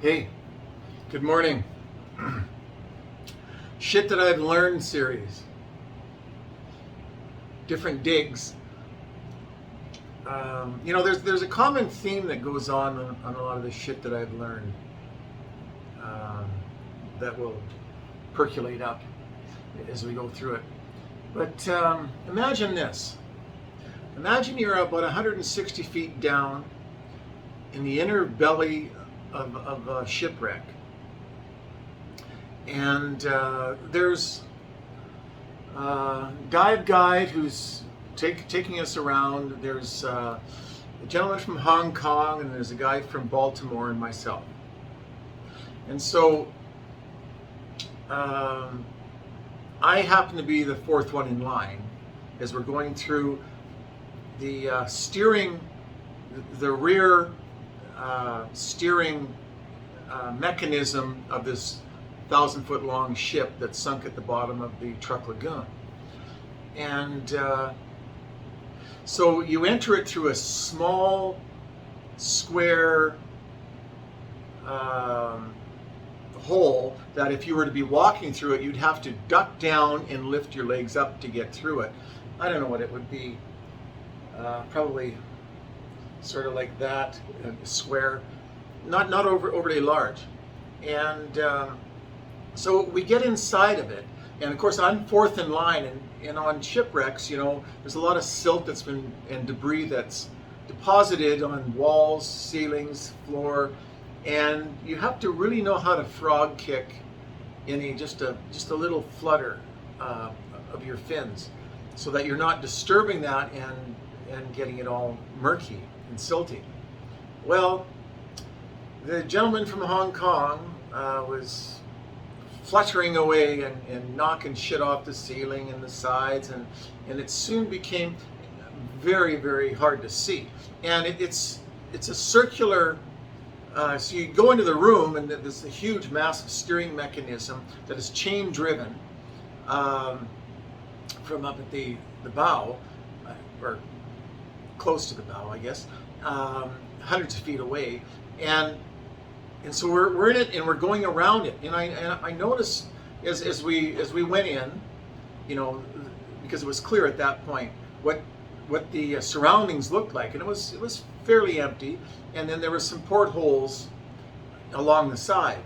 Hey, good morning. Shit that I've learned series. Different digs. There's a common theme that goes on a lot of the shit that I've learned um, that will percolate up as we go through it. But imagine this. Imagine you're about 160 feet down in the inner belly of a shipwreck. And there's a dive guide who's taking us around. There's a gentleman from Hong Kong, and there's a guy from Baltimore, and myself. And so I happen to be the fourth one in line as we're going through the the rear steering mechanism of this 1,000-foot long ship that sunk at the bottom of the Truck Lagoon. And so you enter it through a small square hole that if you were to be walking through it, you'd have to duck down and lift your legs up to get through it. I don't know what it would be. Probably sort of like that, square, not overly large. And so we get inside of it, and of course I'm fourth in line, and on shipwrecks, there's a lot of silt that's been, and debris that's deposited on walls, ceilings, floor, and you have to really know how to frog kick in just a little flutter of your fins, so that you're not disturbing that and getting it all murky and silty. Well, the gentleman from Hong Kong was fluttering away and knocking shit off the ceiling and the sides, and it soon became very, very hard to see. And it's a circular, so you go into the room, and there's a huge, massive steering mechanism that is chain driven from up at the bow, or close to the bow, I guess, hundreds of feet away, and so we're in it, and we're going around it, and I noticed as we went in, because it was clear at that point what the surroundings looked like, and it was fairly empty, and then there were some portholes along the side.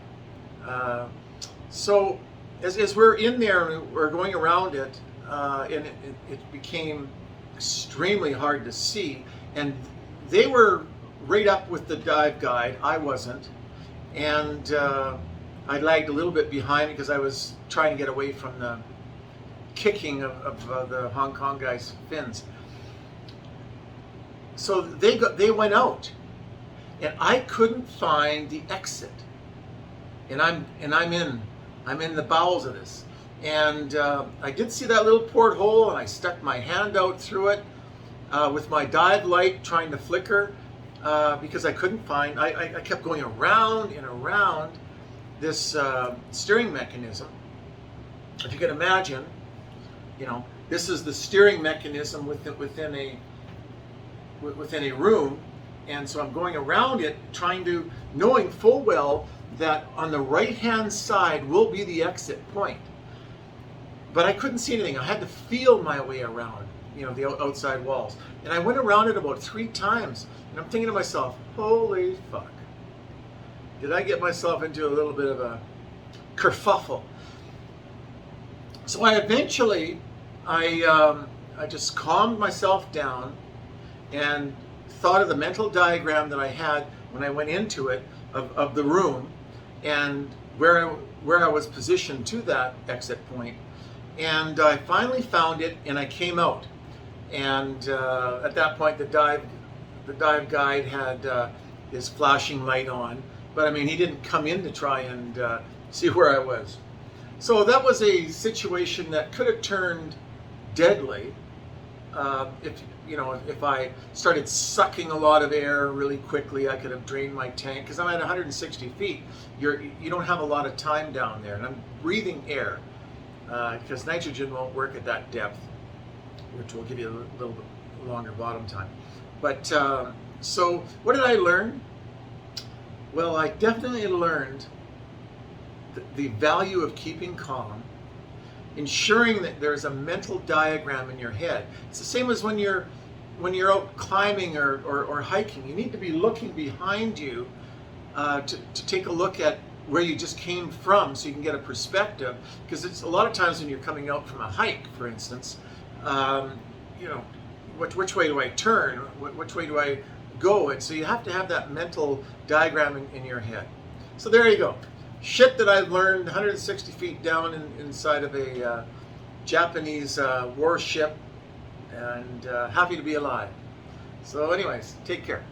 So as we're in there and we're going around it, and it became extremely hard to see, and they were right up with the dive guide. I wasn't, and I lagged a little bit behind because I was trying to get away from the kicking of the Hong Kong guy's fins. So they went out, and I couldn't find the exit, and I'm in the bowels of this. And I did see that little porthole, and I stuck my hand out through it with my dive light trying to flicker because I couldn't find. I kept going around and around this steering mechanism. If you can imagine, this is the steering mechanism within a room, and so I'm going around it, knowing full well that on the right-hand side will be the exit point. But I couldn't see anything. I had to feel my way around, the outside walls. And I went around it about 3 times, and I'm thinking to myself, holy fuck. Did I get myself into a little bit of a kerfuffle? So I eventually, I just calmed myself down and thought of the mental diagram that I had when I went into it of the room and where I was positioned to that exit point. And I finally found it, and I came out. And at that point, the dive guide had his flashing light on, but he didn't come in to try and see where I was. So that was a situation that could have turned deadly if I started sucking a lot of air really quickly. I could have drained my tank, because I'm at 160 feet. You don't have a lot of time down there, and I'm breathing air. Because nitrogen won't work at that depth, which will give you a little bit longer bottom time. But so what did I learn? Well, I definitely learned the value of keeping calm, ensuring that there's a mental diagram in your head. It's the same as when you're out climbing or hiking. You need to be looking behind you to take a look at where you just came from, so you can get a perspective. Because it's a lot of times when you're coming out from a hike, for instance, you know, which way do I turn? Which way do I go? And so you have to have that mental diagram in your head. So there you go. Shit that I've learned 160 feet down inside of a Japanese warship, and happy to be alive. So anyways, take care.